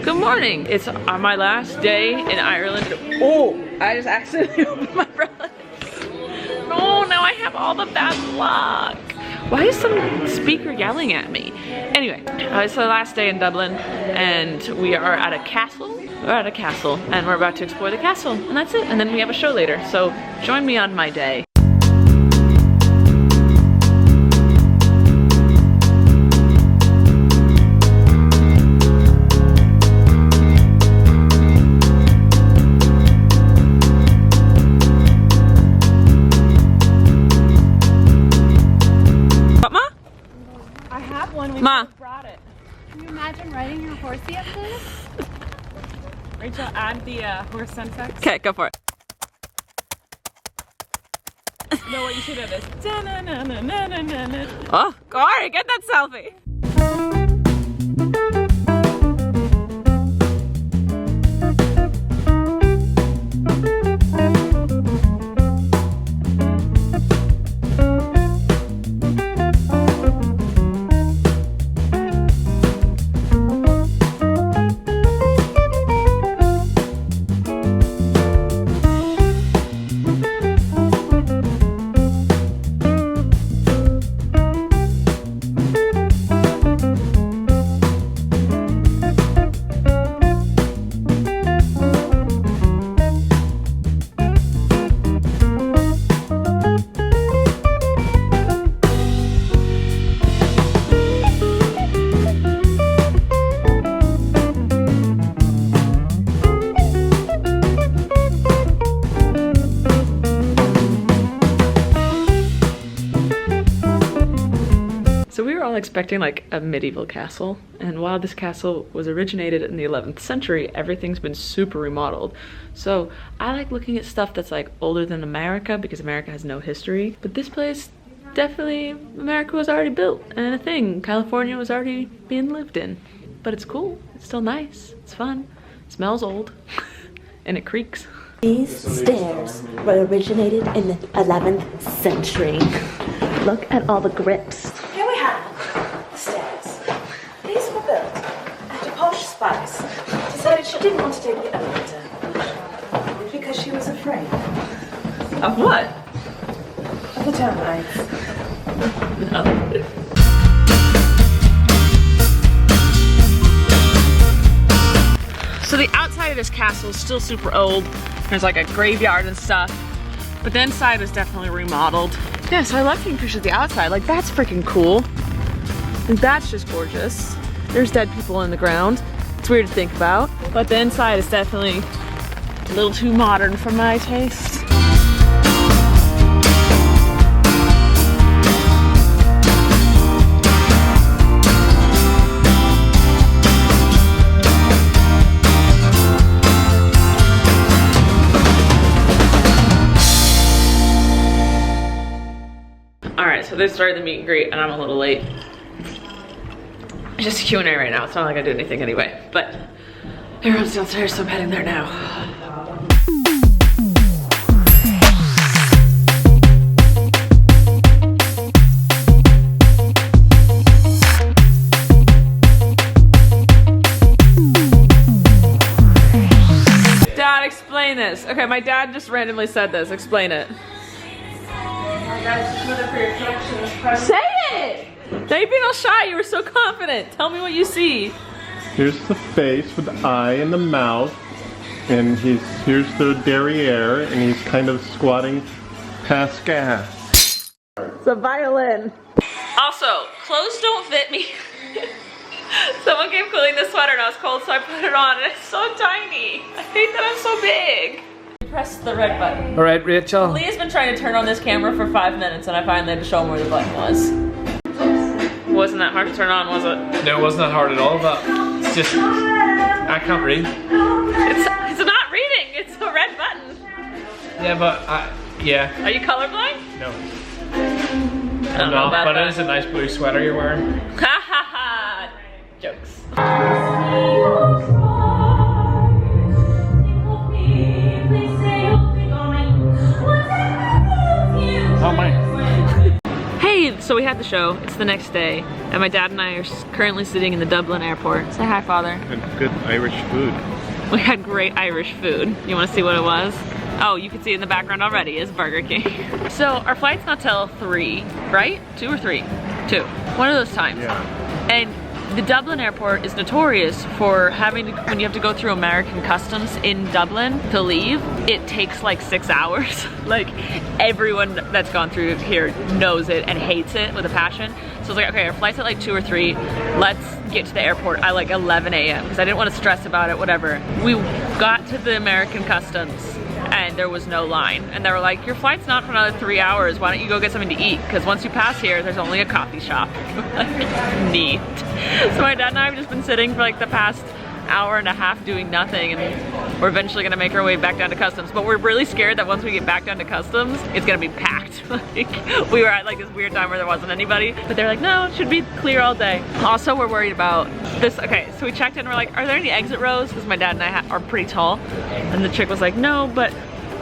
Good morning. It's my last day in Ireland. Oh, I just accidentally opened my umbrella. No, now I have all the bad luck. Why is some speaker yelling at me? Anyway, it's the last day in Dublin and we are at a castle. We're at a castle and we're about to explore the castle and that's it. And then we have a show later. So join me on my day. Ma. Brought it. Can you imagine riding your horsey up this? Rachel, add the horse sound effects. Okay, go for it. No, what you should have is. Oh, Corey, get that selfie. So we were all expecting like a medieval castle, and while this castle was originated in the 11th century, everything's been super remodeled. So I like looking at stuff that's like older than America because America has no history. But this place, definitely America was already built and a thing. California was already being lived in. But it's cool, it's still nice, it's fun, it smells old, and it creaks. These stairs were originated in the 11th century. Look at all the grips. Here we have the stairs. These were built after posh spice decided she didn't want to take the elevator because she was afraid. Of what? Of the termites. No. So the outside of this castle is still super old. There's like a graveyard and stuff. But the inside was definitely remodeled. Yeah, so I love taking pictures of the outside. Like, that's freaking cool. And that's just gorgeous. There's dead people in the ground. It's weird to think about. But the inside is definitely a little too modern for my taste. So they started the meet and greet and I'm a little late. It's just a Q&A right now. It's not like I did anything anyway, but everyone's downstairs, so I'm heading there now. Dad, explain this. Okay, my dad just randomly said this. Explain it. Say it! Now you're being all shy, you were so confident. Tell me what you see. Here's the face with the eye and the mouth. And here's the derriere, and he's kind of squatting past gas. It's a violin. Also, clothes don't fit me. Someone gave Colleen this sweater and I was cold, so I put it on and it's so tiny. I hate that I'm so big. Press the red button. All right, Rachel. Leah's been trying to turn on this camera for 5 minutes and I finally had to show him where the button was. Wasn't that hard to turn on, was it? No, it wasn't that hard at all, but it's just, I can't read. It's not reading, it's a red button. Yeah, but yeah. Are you colorblind? No. I don't know about but that. it is a nice blue sweater you're wearing. Ha ha ha! Jokes. Oh my. Hey, so we had had the show, it's the next day, and my dad and I are currently sitting in the Dublin airport. Say hi, Father. And good Irish food. We had great Irish food. You wanna see what it was? Oh, you can see in the background already is Burger King. So our flight's not till 3, right? 2 or 3? 2. One of those times. Yeah. And the Dublin airport is notorious for having to, when you have to go through American customs in Dublin to leave, it takes like 6 hours. Like everyone that's gone through here knows it and hates it with a passion. So it's like, okay, our flight's at like 2 or 3. Let's get to the airport at like 11 a.m. because I didn't want to stress about it, whatever. We got to the American customs and there was no line. And they were like, your flight's not for another 3 hours. Why don't you go get something to eat? Because once you pass here, there's only a coffee shop. Like, neat. So my dad and I have just been sitting for like the past hour and a half doing nothing, and we're eventually gonna make our way back down to customs. But we're really scared that once we get back down to customs, it's gonna be packed. Like, we were at like this weird time where there wasn't anybody, but they're like, no, it should be clear all day. Also, we're worried about this. Okay, so we checked in and we're like, are there any exit rows? Because my dad and I are pretty tall. And the chick was like, no, but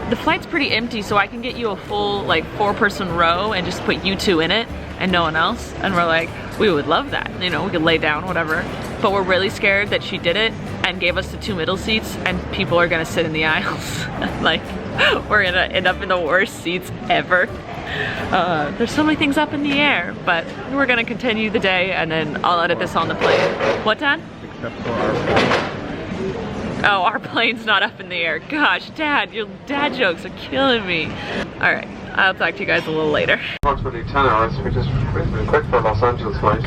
the flight's pretty empty, so I can get you a full like 4-person row and just put you 2 in it and no one else. And we're like, we would love that. You know, we could lay down, whatever. But we're really scared that she did it and gave us the 2 middle seats and people are gonna sit in the aisles. Like, we're gonna end up in the worst seats ever. There's so many things up in the air, but we're gonna continue the day and then I'll edit this on the plane. What, Dad? Except for our plane. Oh, our plane's not up in the air. Gosh, Dad, your dad jokes are killing me. All right, I'll talk to you guys a little later. Approximately 10 hours, which is reasonably quick for a Los Angeles flight.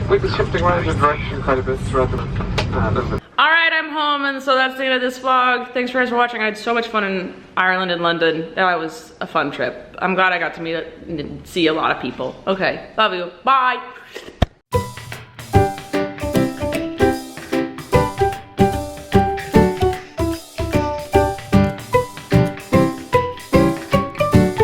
We've been shifting around in direction quite a bit throughout the little bit. All right, I'm home, and so that's the end of this vlog. Thanks for watching. I had so much fun in Ireland and London. That was a fun trip. I'm glad I got to meet and see a lot of people. Okay, love you. Bye.